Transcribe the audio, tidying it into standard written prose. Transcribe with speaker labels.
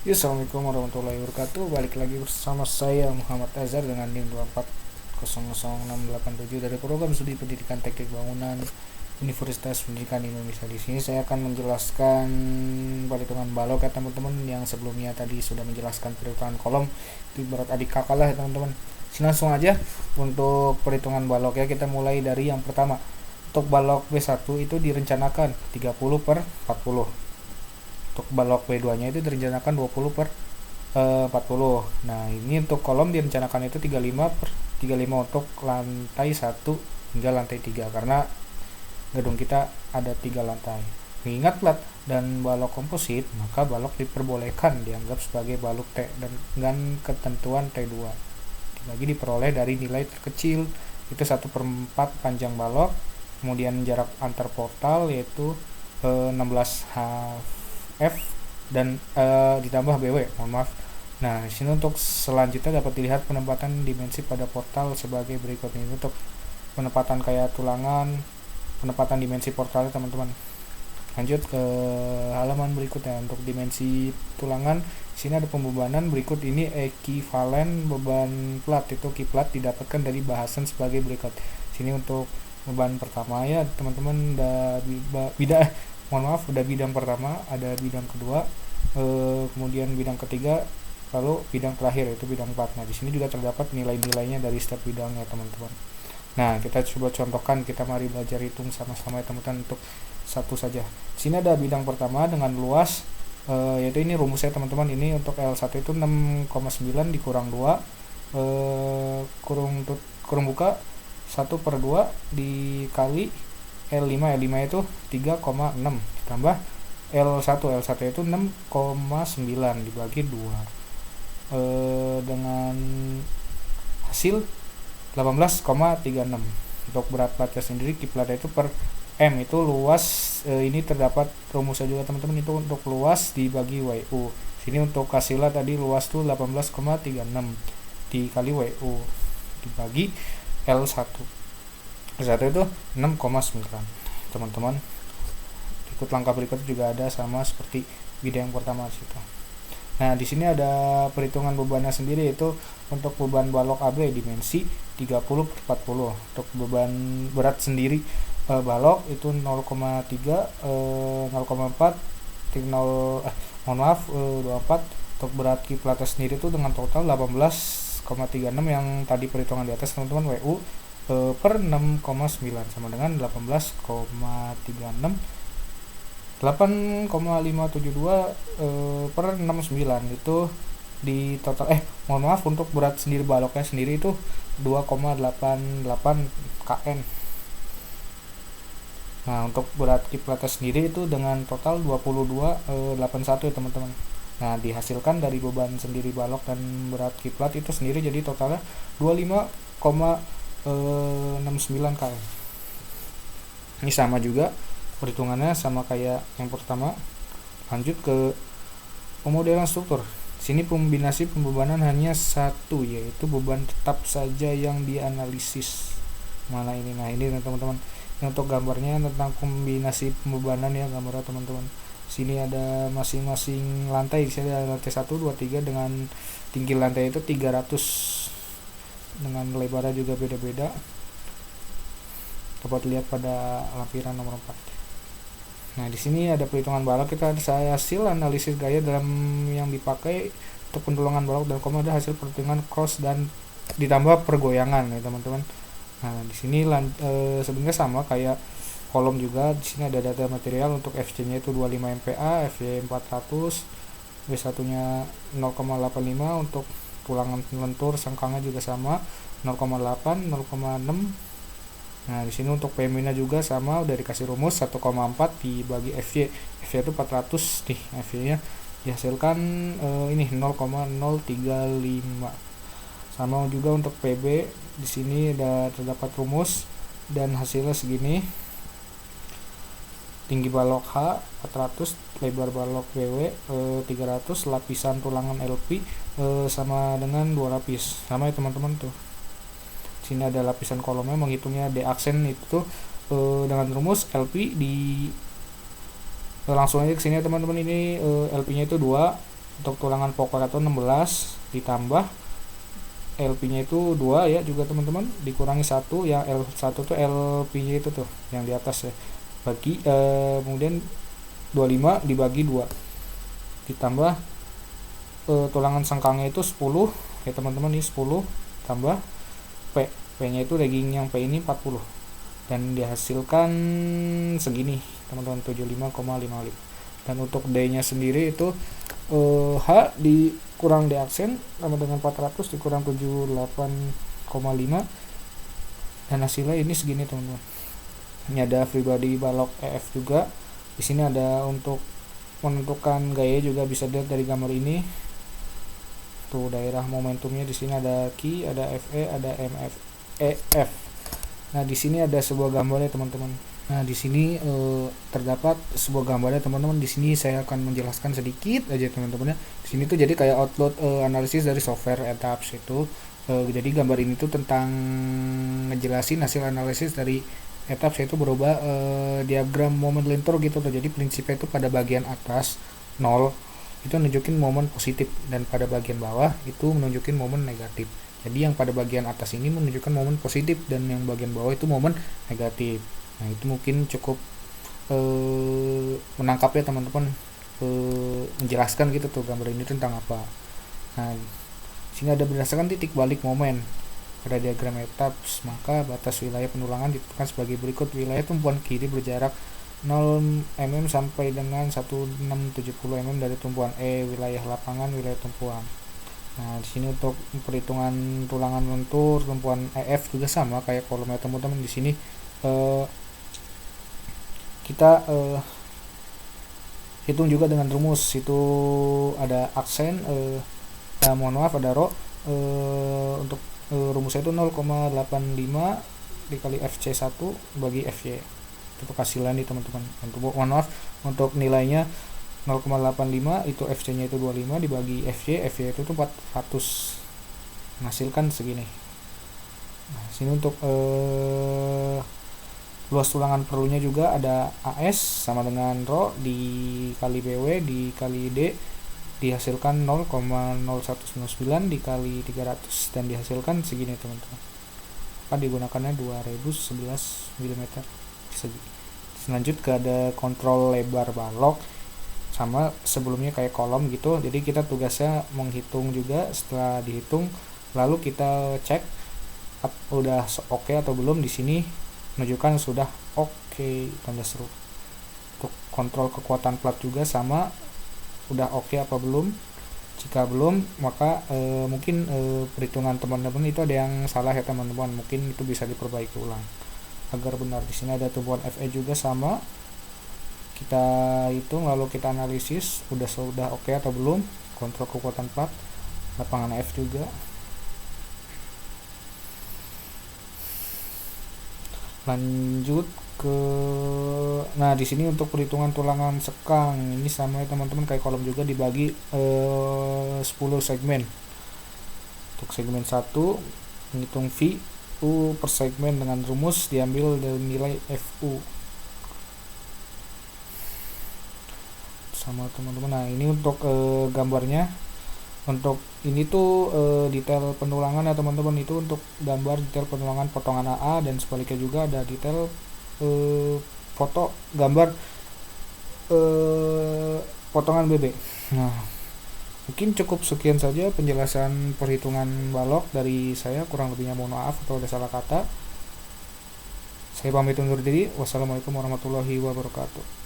Speaker 1: Ya, Assalamualaikum warahmatullahi wabarakatuh. Balik lagi bersama saya Muhammad Azhar dengan NIM 2400687 dari program studi pendidikan teknik bangunan Universitas Pendidikan Indonesia. Di sini saya akan menjelaskan perhitungan balok ya teman-teman, yang sebelumnya tadi sudah menjelaskan perhitungan kolom. Itu berat adik kakak lah ya teman-teman. Sini langsung aja untuk perhitungan balok ya. Kita mulai dari yang pertama. Untuk balok B1 itu direncanakan 30 per 40. Untuk balok B2 nya itu direncanakan 20 per 40. Nah, ini untuk kolom direncanakan itu 35 per 35 untuk lantai 1 hingga lantai 3 karena gedung kita ada 3 lantai. Mengingat plat dan balok komposit, maka balok diperbolehkan dianggap sebagai balok T dan dengan ketentuan T2. Lagi diperoleh dari nilai terkecil itu 1/4 panjang balok, kemudian jarak antar portal yaitu 16 F dan ditambah BW, mohon maaf. Nah, di sini untuk selanjutnya dapat dilihat penempatan dimensi pada portal sebagai berikut ini. Untuk penempatan kayak tulangan, penempatan dimensi portalnya teman-teman. Lanjut ke halaman berikutnya. Untuk dimensi tulangan, di sini ada pembebanan berikut ini ekivalen beban plat itu kiplat didapatkan dari bahasan sebagai berikut. Sini untuk beban pertama ya teman-teman, udah bidang pertama, ada bidang kedua, kemudian bidang ketiga, lalu bidang terakhir yaitu bidang 4. Nah, di sini juga terdapat nilai-nilainya dari setiap bidangnya teman-teman. Nah, kita coba contohkan, kita mari belajar hitung sama-sama ya teman-teman untuk satu saja. Di sini ada bidang pertama dengan luas yaitu ini rumusnya teman-teman. Ini untuk L1 itu 6,9 dikurang 2 kurung buka 1/2 dikali L5 itu 3,6 ditambah L1 itu 6,9 dibagi 2 dengan hasil 18,36. Untuk berat platnya sendiri, kiplatnya itu per M itu luas, ini terdapat rumusnya juga teman-teman, itu untuk luas dibagi WU. Sini untuk hasilnya tadi luas tuh 18,36 dikali WU dibagi L1. L1 itu 6,9 teman-teman. Ikut langkah berikut juga ada sama seperti bidang yang pertama situ. Nah, di sini ada perhitungan bebannya sendiri, yaitu untuk beban balok AB dimensi 30 per 40. Untuk beban berat sendiri balok itu 0,3 0,4 24. Untuk berat kiplatnya sendiri itu dengan total 18,36 yang tadi perhitungan di atas teman-teman, WU per 6,9 sama dengan 18,36 8,572 per 69 itu di total mohon maaf, untuk berat sendiri baloknya sendiri itu 2,88 kN. Nah, untuk berat kiplatnya sendiri itu dengan total 22,81 ya teman-teman. Nah, dihasilkan dari beban sendiri balok dan berat kiplat itu sendiri jadi totalnya 25,69 kN. Ini sama juga perhitungannya sama kayak yang pertama. Lanjut ke pemodelan struktur. Sini kombinasi pembebanan hanya satu, yaitu beban tetap saja yang dianalisis. Mana ini? Nah, ini teman-teman. Untuk gambarnya tentang kombinasi pembebanan ya, gambarnya teman-teman. Sini ada masing-masing lantai. Di sini ada lantai 1, 2, 3 dengan tinggi lantai itu 300 dengan lebarnya juga beda-beda. Dapat lihat pada lampiran nomor 4. Nah, di sini ada perhitungan balok, kita ada hasil analisis gaya dalam yang dipakai untuk pendulangan balok dan ada hasil perhitungan cross dan ditambah pergoyangan ya teman-teman. Nah, di sini sebenarnya sama kayak kolom juga. Di sini ada data material untuk FC-nya itu 25 MPa, FY 400, B1-nya 0,85, untuk tulangan lentur sengkangnya juga sama 0,8, 0,6. Nah, di sini untuk PMI-nya juga sama, udah dikasih rumus 1,4 dibagi FY. FY itu 400 nih, FY-nya dihasilkan ini 0,035. Sama juga untuk PB, di sini ada terdapat rumus dan hasilnya segini. Tinggi balok H 400, lebar balok BW 300, lapisan tulangan LP sama dengan 2 lapis. Sama ya teman-teman tuh. Sini ada lapisan kolomnya, menghitungnya D aksen itu dengan rumus LP di langsung aja ke sini ya teman-teman. Ini LP-nya itu 2, Untuk tulangan pokok itu 16 ditambah LP-nya itu 2 ya juga teman-teman, dikurangi 1 yang L1 tuh LP-nya itu tuh yang di atas ya. Bagi kemudian 25 dibagi 2 ditambah tulangan sengkangnya itu 10 ya teman-teman, ini 10 tambah P-nya itu daging yang P ini 40 dan dihasilkan segini teman-teman, 75,55. Dan untuk D-nya sendiri itu H dikurang D aksen sama dengan 400 dikurang 78,5 dan hasilnya ini segini teman-teman. Ini ada free body balok EF juga. Di sini ada untuk menentukan gaya juga, bisa dilihat dari gambar ini. Tuh daerah momentumnya di sini ada Q, ada FE, ada MF, EF. Nah, di sini ada sebuah gambarnya teman-teman. Nah, di sini terdapat sebuah gambarnya teman-teman. Di sini saya akan menjelaskan sedikit aja teman-teman ya. Di sini tuh jadi kayak outload analisis dari software ETAPS itu. Jadi gambar ini tuh tentang ngejelasin hasil analisis dari ETAPS, yaitu berubah diagram momen lentur gitu. Jadi prinsipnya itu pada bagian atas 0 itu nunjukin momen positif dan pada bagian bawah itu menunjukin momen negatif. Jadi yang pada bagian atas ini menunjukkan momen positif dan yang bagian bawah itu momen negatif. Nah, itu mungkin cukup menangkap ya teman-teman, menjelaskan gitu tuh gambar ini tentang apa. Nah, sini ada berdasarkan titik balik momen pada diagram ETAPS, maka batas wilayah penulangan ditentukan sebagai berikut. Wilayah tumpuan kiri berjarak 0 mm sampai dengan 1670 mm dari tumpuan E, wilayah lapangan, wilayah tumpuan. Nah, di sini untuk perhitungan tulangan lentur tumpuan EF juga sama kayak kolomnya teman-teman. Di sini kita hitung juga dengan rumus. Itu ada aksen mohon maaf ada rho, untuk rumusnya itu 0,85 dikali FC1 bagi FY. Itu hasilan nih teman-teman. Mohon maaf untuk nilainya 0,85 itu FC-nya itu 25 dibagi FY itu tuh 400 menghasilkan segini. Nah, sini untuk luas tulangan perlunya juga ada AS sama dengan rho dikali BW dikali D dihasilkan 0,0199 dikali 300 dan dihasilkan segini teman-teman. Akan digunakannya 2011 mm persegi. Selanjut ke ada kontrol lebar balok, sama sebelumnya kayak kolom gitu. Jadi kita tugasnya menghitung juga. Setelah dihitung lalu kita cek udah oke atau belum. Di sini menunjukkan sudah oke, tanda seru. Untuk kontrol kekuatan plat juga sama, udah oke apa belum. Jika belum, maka mungkin perhitungan teman-teman itu ada yang salah ya teman-teman. Mungkin itu bisa diperbaiki ulang agar benar. Di sini ada tumpuan FE juga sama, kita hitung lalu kita analisis sudah oke atau belum. Kontrol kekuatan plat, lapangan F juga. Lanjut ke, nah di sini untuk perhitungan tulangan sekang ini sama ya teman-teman kayak kolom juga, dibagi 10 segmen. Untuk segmen 1 menghitung V U per segmen dengan rumus diambil dari nilai FU sama teman-teman. Nah, ini untuk gambarnya. Untuk ini tuh detail penulangan ya teman-teman, itu untuk gambar detail penulangan potongan AA, dan sebaliknya juga ada detail foto gambar potongan BB. Nah, mungkin cukup sekian saja penjelasan perhitungan balok dari saya. Kurang lebihnya mohon maaf atau ada salah kata. Saya pamit undur diri. Wassalamualaikum warahmatullahi wabarakatuh.